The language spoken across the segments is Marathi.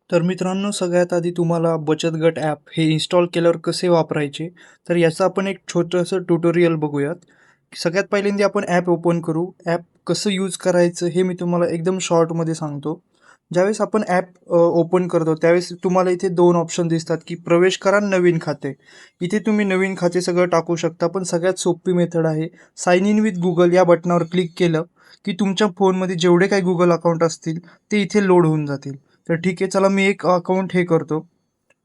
तर मित्रांनो, सगळ्यात आधी तुम्हाला बचत गट ॲप हे इन्स्टॉल केल्यावर कसे वापरायचे, तर याचं आपण एक छोटंसं ट्युटोरियल बघूयात. सगळ्यात पहिल्यांदा आपण ॲप ओपन करू. ॲप कसं यूज करायचं हे मी तुम्हाला एकदम शॉर्टमध्ये सांगतो. ज्यावेळेस आपण ॲप ओपन करतो त्यावेळेस तुम्हाला इथे 2 ऑप्शन दिसतात, की प्रवेश करा, नवीन खाते. इथे तुम्ही नवीन खाते सगळं टाकू शकता, पण सगळ्यात सोपी मेथड आहे साइन इन विथ गुगल या बटनावर क्लिक केलं, की तुमच्या फोनमध्ये जेवढे काही गुगल अकाउंट असतील ते इथे लोड होऊन जातील. तर ठीक आहे, चला मी एक अकाउंट हे करतो.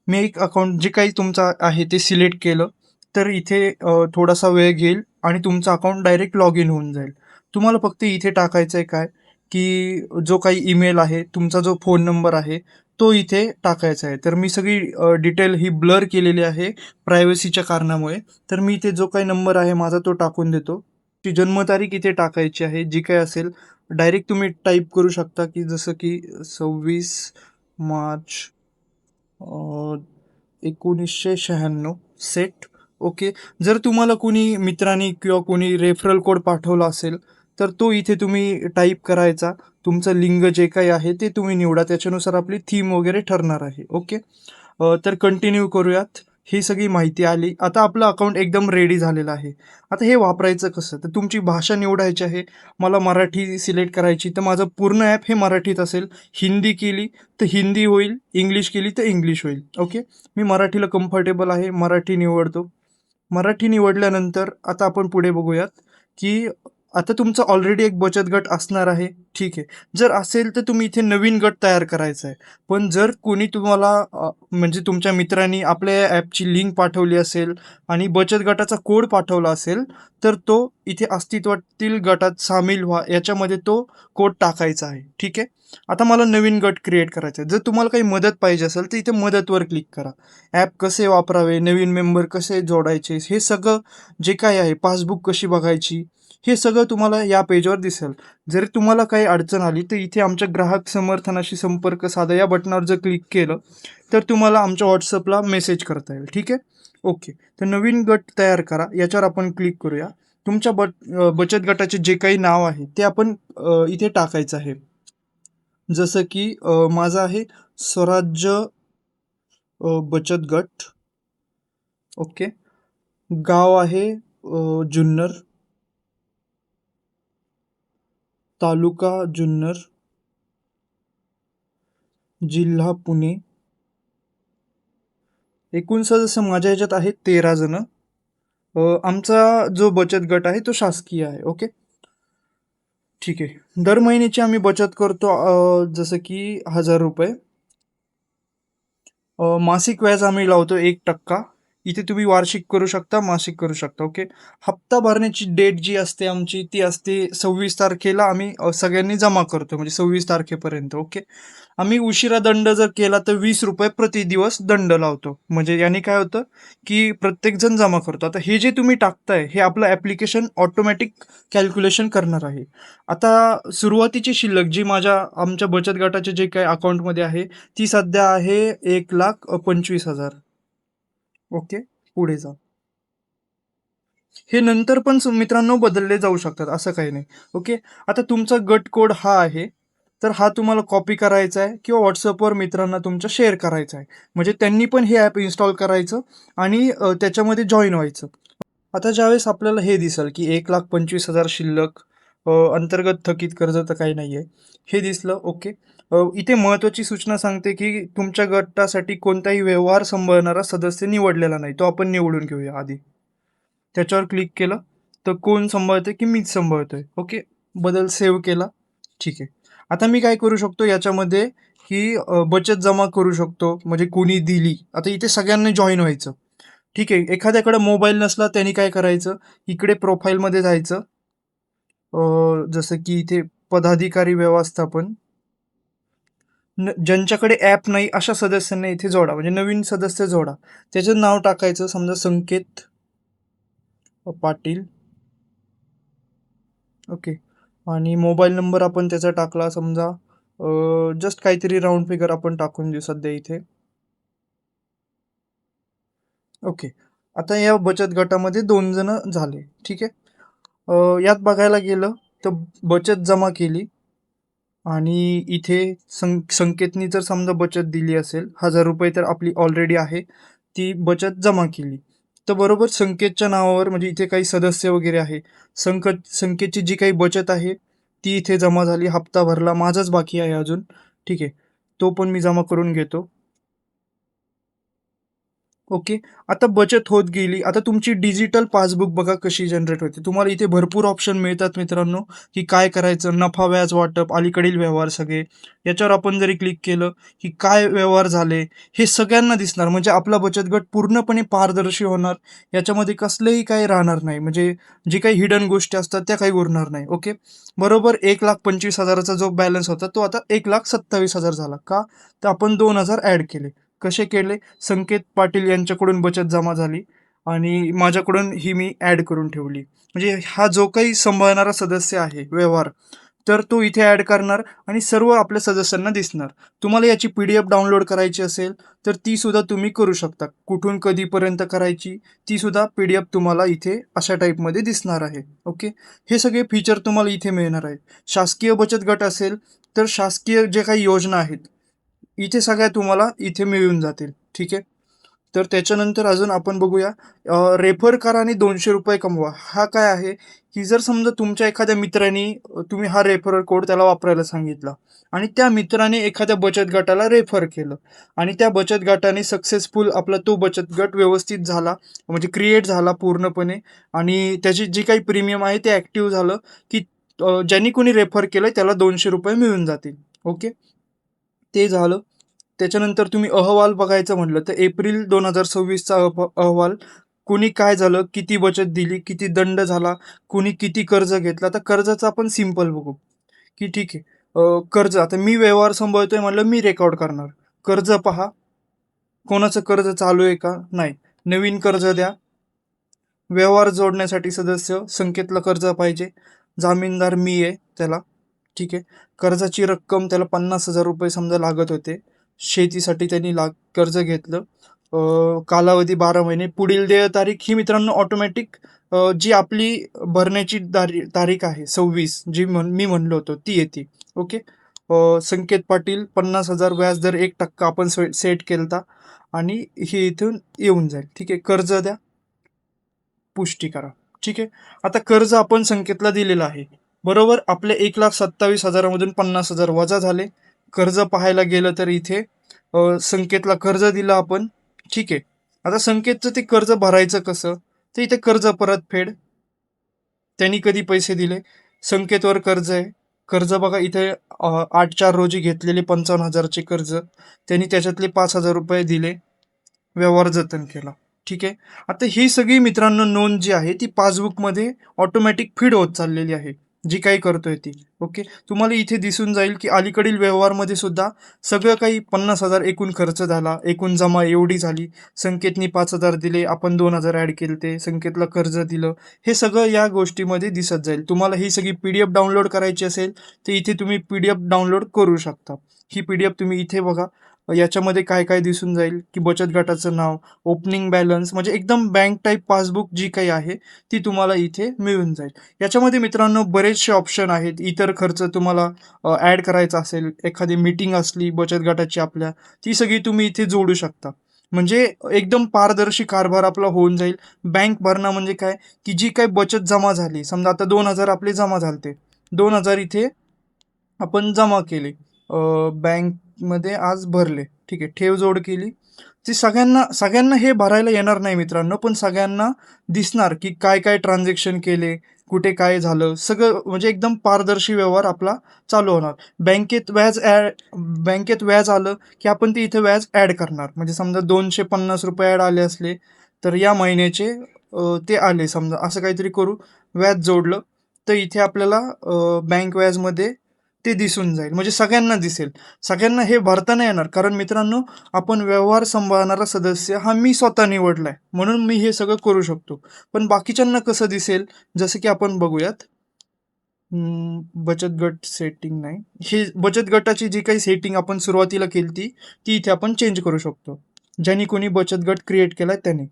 मी एक अकाउंट जे काही तुमचं आहे ते सिलेक्ट केलं, तर इथे थोडासा वेळ घेईल आणि तुमचं अकाउंट डायरेक्ट लॉग इन होऊन जाईल. तुम्हाला फक्त इथे टाकायचं आहे काय, की जो काही ईमेल आहे, तुमचा जो फोन नंबर आहे, तो इथे टाकायचा आहे. तर मी सगळी डिटेल ही ब्लर केलेली आहे प्रायव्हसीच्या कारणामुळे. तर मी इथे जो काही नंबर आहे माझा तो टाकून देतो. ती जन्मतारीख इथे टाकायची आहे, जी काही असेल. डायरेक्ट तुम्ही टाईप करू शकता, की जसं की 26 मार्च 1996 सेट. ओके. जर तुम्हाला कोणी मित्रांनी किंवा कोणी रेफरल कोड पाठवला असेल, तर तो इथे तुम्ही टाईप करायचा. तुमचं लिंग जे काही आहे ते तुम्ही निवडा. त्याच्यानुसार आपली थीम वगैरे ठरणार आहे. ओके. तर कंटिन्यू करूयात. ही सगळी माहिती आली. आता आपलं अकाउंट एकदम रेडी झालेलं आहे. आता हे वापरायचं कसं? तर तुमची भाषा निवडायची आहे. मला मराठी सिलेक्ट करायची, तर माझं पूर्ण ॲप हे मराठीत असेल. हिंदी केली तर हिंदी होईल, इंग्लिश केली तर इंग्लिश होईल. ओके. मी मराठीला कम्फर्टेबल आहे, मराठी निवडतो. मराठी निवडल्यानंतर आता आपण पुढे बघूयात, की आता तुमचा ऑलरेडी एक बचत गट असणार आहे. ठीक आहे. जर असेल तर तुम्ही इथे नवीन गट तयार करायचा आहे. पण जर कोणी तुम्हाला म्हणजे तुमच्या मित्रांनी आपल्या या ॲपची लिंक पाठवली असेल आणि बचत गटाचा कोड पाठवला असेल, तर तो इथे अस्तित्वातील गटात सामील व्हा याच्यामध्ये तो कोड टाकायचा आहे. ठीक आहे. आता मला नवीन गट क्रिएट करायचा आहे. जर तुम्हाला काही मदत पाहिजे असेल तर इथे मदतवर क्लिक करा. ॲप कसे वापरावे, नवीन मेंबर कसे जोडायचे, हे सगळं जे काही आहे, पासबुक कशी बघायची, हे सगळं तुम्हाला या पेजवर दिसेल. जर तुम्हाला काही अडचण आली तर इथे आमच्या ग्राहक समर्थनाशी संपर्क साधा या बटनावर जर क्लिक केलं, तर तुम्हाला आमच्या व्हॉट्सअपला मेसेज करता येईल. ठीक आहे. ओके. तर नवीन गट तयार करा याच्यावर आपण क्लिक करूया. तुमच्या बचत गटाचे जे काही नाव आहे ते आपण इथे टाकायचं आहे. जसं की माझं आहे स्वराज्य बचत गट. ओके. गाव आहे जुन्नर, तालुका जुन्नर, जिल्हा पुणे. एकूण सदस्य माझ्या ह्याच्यात आहेत 13 जण. आमचा जो बचत गट आहे तो शासकीय आहे. ओके. ठीक आहे. दर महिन्याची आम्ही बचत करतो, जसं की ₹1000. मासिक व्याज आम्ही लावतो 1%. इथे तुम्ही वार्षिक करू शकता, मासिक करू शकता. ओके. हप्ता भरण्याची डेट जी असते आमची ती असते 26 तारखेला. आम्ही सगळ्यांनी जमा करतो म्हणजे 26 तारखेपर्यंत. ओके. आम्ही उशिरा दंड जर केला तर ₹20 प्रति दिवस दंड लावतो. म्हणजे याने काय होतं, की प्रत्येकजण जमा करतो. आता हे जे तुम्ही टाकताय हे आपलं ॲप्लिकेशन ऑटोमॅटिक कॅल्क्युलेशन करणार आहे. आता सुरुवातीची शिल्लक जी आमच्या बचत गटाचे जे काही अकाउंटमध्ये आहे, ती सध्या आहे 1,25,000. ओके. पुढे जा. हे नंतर पण मित्रांनो बदलले जाऊ शकतात, असं काही नाही. ओके. आता तुमचा गट कोड हा आहे, तर हा तुम्हाला कॉपी करायचा आहे किंवा WhatsAppवर मित्रांना तुमच्या शेअर करायचा आहे. म्हणजे त्यांनी पण हे ॲप इन्स्टॉल करायचं आणि त्याच्यामध्ये जॉइन व्हायचं. आता ज्यावेळेस आपल्याला हे दिसेल, की 1,25,000 शिल्लक, अंतर्गत थकीत कर्ज तर काही नाही आहे. हे दिसलं. ओके. इथे महत्त्वाची सूचना सांगते, की तुमच्या गटासाठी कोणताही व्यवहार सांभाळणारा सदस्य निवडलेला नाही. तो आपण निवडून घेऊया आधी. त्याच्यावर क्लिक केलं, तर कोण सांभाळतंय, की मीच सांभाळतोय. ओके. बदल सेव्ह केला. ठीक आहे. आता मी काय करू शकतो याच्यामध्ये, की बचत जमा करू शकतो. म्हणजे कोणी दिली. आता इथे सगळ्यांनी जॉइन व्हायचं. ठीक आहे. एखाद्याकडे मोबाईल नसला त्याने काय करायचं, इकडे प्रोफाईलमध्ये जायचं. जसं की इथे पदाधिकारी व्यवस्थापन. ज्यांच्याकडे ॲप नाही अशा सदस्यांना इथे जोडा. म्हणजे नवीन सदस्य जोडा. त्याचं नाव टाकायचं. समजा संकेत पाटील. ओके. आणि मोबाईल नंबर आपण त्याचा टाकला समजा, जस्ट काहीतरी राउंड फिगर आपण टाकून देऊ सध्या इथे. ओके. आता या बचत गटामध्ये 2 जण झाले. ठीक आहे. यात बघायला गेलं तर बचत जमा केली. आणि इथे संकेतनी जर समजा बचत दिली असेल 1000 रुपये, तर आपली ऑलरेडी आहे, ती बचत जमा केली. तर बरोबर संकेतच्या नावावर म्हणजे इथे काही सदस्य वगैरे आहे, संकेतची जी काही बचत आहे ती इथे जमा झाली. हप्ता भरला, माझाच बाकी आहे अजून. ठीक आहे, तो पण मी जमा करून घेतो. ओके. आता बचत होत गेली. आता तुमची डिजिटल पासबुक बघा कशी जनरेट होते. तुम्हाला इथे भरपूर ऑप्शन मिळतात मित्रांनो, की काय करायचं. नफा व्याज वाटप, अलीकडील व्यवहार सगळे. याच्यावर आपण जरी क्लिक केलं, की काय व्यवहार झाले, हे सगळ्यांना दिसणार. म्हणजे आपला बचत गट पूर्णपणे पारदर्शी होणार. याच्यामध्ये कसलंही काही राहणार नाही. म्हणजे जी काही हिडन गोष्टी असतात त्या काही उरणार नाही. ओके. बरोबर 1,25,000चा जो बॅलन्स होता तो आता 1,27,000 झाला. का? तर आपण 2,000 ॲड केले. कसे केले? संकेत पाटील यांच्याकडून बचत जमा झाली आणि माझ्याकडून ही मी ॲड करून ठेवली. म्हणजे हा जो काही सांभाळणारा सदस्य आहे व्यवहार, तर तो इथे ॲड करणार आणि सर्व आपल्या सदस्यांना दिसणार. तुम्हाला याची PDF डाउनलोड करायची असेल तर ती सुद्धा तुम्ही करू शकता. कुठून कधीपर्यंत करायची ती सुद्धा PDF तुम्हाला इथे अशा टाईपमध्ये दिसणार आहे. ओके. हे सगळे फीचर तुम्हाला इथे मिळणार आहेत. शासकीय बचत गट असेल तर शासकीय जे काही योजना आहेत इथे सगळ्या तुम्हाला इथे मिळून जातील. ठीक आहे. तर त्याच्यानंतर अजून आपण बघूया, रेफर करा आणि 200 रुपये कमवा. हा काय आहे, की जर समजा तुमच्या एखाद्या मित्राने तुम्ही हा रेफरल कोड त्याला वापरायला सांगितला आणि त्या मित्राने एखाद्या बचत गटाला रेफर केलं आणि त्या बचत गटाने सक्सेसफुल आपला तो बचत गट व्यवस्थित झाला, म्हणजे क्रिएट झाला पूर्णपणे आणि त्याची जी काही प्रीमियम आहे ते ॲक्टिव्ह झालं, की ज्यांनी कोणी रेफर केलं त्याला 200 रुपये मिळून जातील. ओके. ते झालं. त्याच्यानंतर तुम्ही अहवाल बघायचं म्हटलं तर एप्रिल 2026चा अहवाल. कुणी काय झालं, किती बचत दिली, किती दंड झाला, कुणी किती कर्ज घेतला. तर कर्जाचं आपण सिंपल बघू, की ठीक आहे. कर्ज आता मी व्यवहार सांभाळतोय म्हटलं मी रेकॉर्ड करणार. कर्ज पहा, कोणाचं कर्ज चालू आहे का? नाही. नवीन कर्ज द्या. व्यवहार जोडण्यासाठी सदस्य संकेतला कर्ज पाहिजे. जामीनदार मी आहे त्याला. ठीक आहे. कर्जाची रक्कम त्याला 50,000 रुपये समजा लागत होते. शेतीसाठी त्यांनी कर्ज घेतलं. कालावधी 12 महिने. पुढील देय तारीख ही मित्रांनो ऑटोमॅटिक जी आपली भरण्याची तारीख आहे 26, जी मी म्हणलो होतो ती येते. ओके. संकेत पाटील 50,000 व्याजदर 1% आपण सेट केलता आणि हे इथून येऊन जाईल. ठीक आहे. कर्ज द्या, पुष्टी करा. ठीक आहे. आता कर्ज आपण संकेतला दिलेलं आहे. बरोबर. आपल्या 1,27,000मधून 50,000 वजा झाले. कर्ज पाहायला गेलं तर इथे संकेतला कर्ज दिलं आपण. ठीक आहे. आता संकेतचं ते कर्ज भरायचं कसं? तर इथे कर्ज परतफेड. त्यांनी कधी पैसे दिले? संकेतवर कर्ज आहे. कर्ज बघा इथे 8/4 रोजी घेतलेले 55,000चे कर्ज. त्यांनी त्याच्यातले 5,000 रुपये दिले. व्यवहार जतन केला. ठीक आहे. आता ही सगळी मित्रांनो नोंद जी आहे ती पासबुकमध्ये ऑटोमॅटिक फीड होत चाललेली आहे, जी काही करतोय ती. ओके. तुम्हाला इथे दिसून जाईल की अलीकडील व्यवहारमध्ये सुद्धा सगळं काही 50,000 एकूण खर्च झाला, एकूण जमा एवढी झाली, संकेतनी 5,000 दिले, आपण 2,000 ॲड केले, ते संकेतला कर्ज दिलं, हे सगळं या गोष्टीमध्ये दिसत जाईल. तुम्हाला ही सगळी PDF डाउनलोड करायची असेल तर इथे तुम्ही PDF डाउनलोड करू शकता. ही PDF तुम्ही इथे बघा. याच्यामध्ये काय काय दिसून जाईल, की बचत गटाचं नाव, ओपनिंग बॅलन्स, म्हणजे एकदम बँक टाईप पासबुक जी काही आहे ती तुम्हाला इथे मिळून जाईल. याच्यामध्ये मित्रांनो बरेचसे ऑप्शन आहेत. इतर खर्च तुम्हाला ॲड करायचा असेल, एखादी मीटिंग असली बचत गटाची आपल्या, ती सगळी तुम्ही इथे जोडू शकता. म्हणजे एकदम पारदर्शी कारभार आपला होऊन जाईल. बँक भरणा म्हणजे काय, की जी काही बचत जमा झाली, समजा आता 2,000 आपले जमा झालते, 2,000 इथे आपण जमा केले, बँकमध्ये आज भरले. ठीक आहे. ठेव जोड केली. ती सगळ्यांना सगळ्यांना हे भरायला येणार नाही मित्रांनो, पण सगळ्यांना दिसणार की काय काय ट्रान्झॅक्शन केले, कुठे काय झालं, सगळं म्हणजे एकदम पारदर्शी व्यवहार आपला चालू होणार. बँकेत व्याज आलं की आपण ते इथे व्याज ॲड करणार. म्हणजे समजा 250 रुपये ॲड आले असले तर या महिन्याचे ते आले समजा, असं काहीतरी करू, व्याज जोडलं तर इथे आपल्याला बँक व्याजमध्ये ते दिसून जाईल. म्हणजे सगळ्यांना दिसेल. सगळ्यांना हे भरता नाही येणार, कारण मित्रांनो आपण व्यवहार सांभाळणारा सदस्य हा मी स्वतः निवडलाय, म्हणून मी हे सगळं करू शकतो. पण बाकीच्यांना कसं दिसेल, जसं की आपण बघूयात. बचत गट सेटिंग नाही, हे बचत गटाची जी काही सेटिंग आपण सुरुवातीला केली ती इथे आपण चेंज करू शकतो. ज्यांनी कोणी बचत गट क्रिएट केलाय त्याने.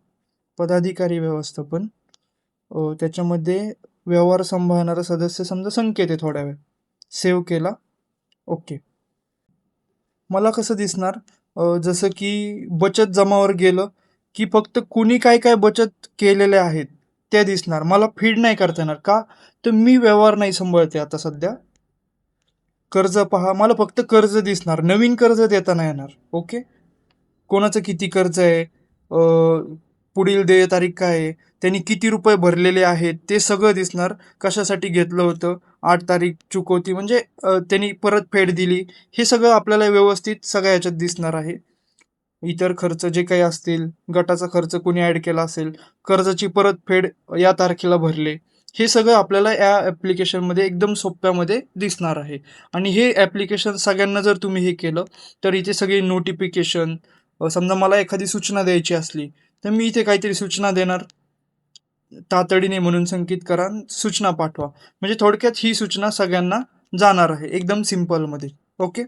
पदाधिकारी व्यवस्थापन, त्याच्यामध्ये व्यवहार सांभाळणारा सदस्य समजा संकेत आहे, थोड्या वेळ सेव्ह केला. ओके. मला कसं दिसणार? जसं की बचत जमावर गेलं, की फक्त कुणी काय-काय बचत केलेले आहेत, ते दिसणार. मला फीड नाही करता येणार. का? तर मी व्यवहार नाही सांभाळते आता सध्या. कर्ज पहा, मला फक्त कर्ज दिसणार. नवीन कर्ज देता नाही येणार. ओके. कोणाचं किती कर्ज आहे, पुढील देय तारीख काय आहे, त्यांनी किती रुपये भरलेले आहेत, ते सगळं दिसणार. कशासाठी घेतलं होतं, 8 तारीख चुकवती म्हणजे त्यांनी परतफेड दिली. हे सगळं आपल्याला व्यवस्थित सगळ्या ह्याच्यात दिसणार आहे. इतर खर्च जे काही असतील, गटाचा खर्च कोणी ॲड केला असेल, कर्जाची परतफेड या तारखेला भरले. हे सगळं आपल्याला या ॲप्लिकेशनमध्ये एकदम सोप्यामध्ये दिसणार आहे. आणि हे ॲप्लिकेशन सगळ्यांना जर तुम्ही हे केलं, तर इथे सगळे नोटिफिकेशन, समजा मला एखादी सूचना द्यायची असली, तर मी इथे काहीतरी सूचना देणार, तातडीने म्हणून संकेत करा, सूचना पाठवा. म्हणजे थोडक्यात ही सूचना सगळ्यांना जाणार आहे, एकदम सिंपलमध्ये. ओके.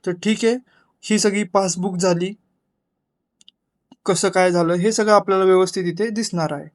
तर ठीक आहे. ही सगळी पासबुक झाली. कसं काय झालं हे सगळं आपल्याला व्यवस्थित इथे दिसणार आहे.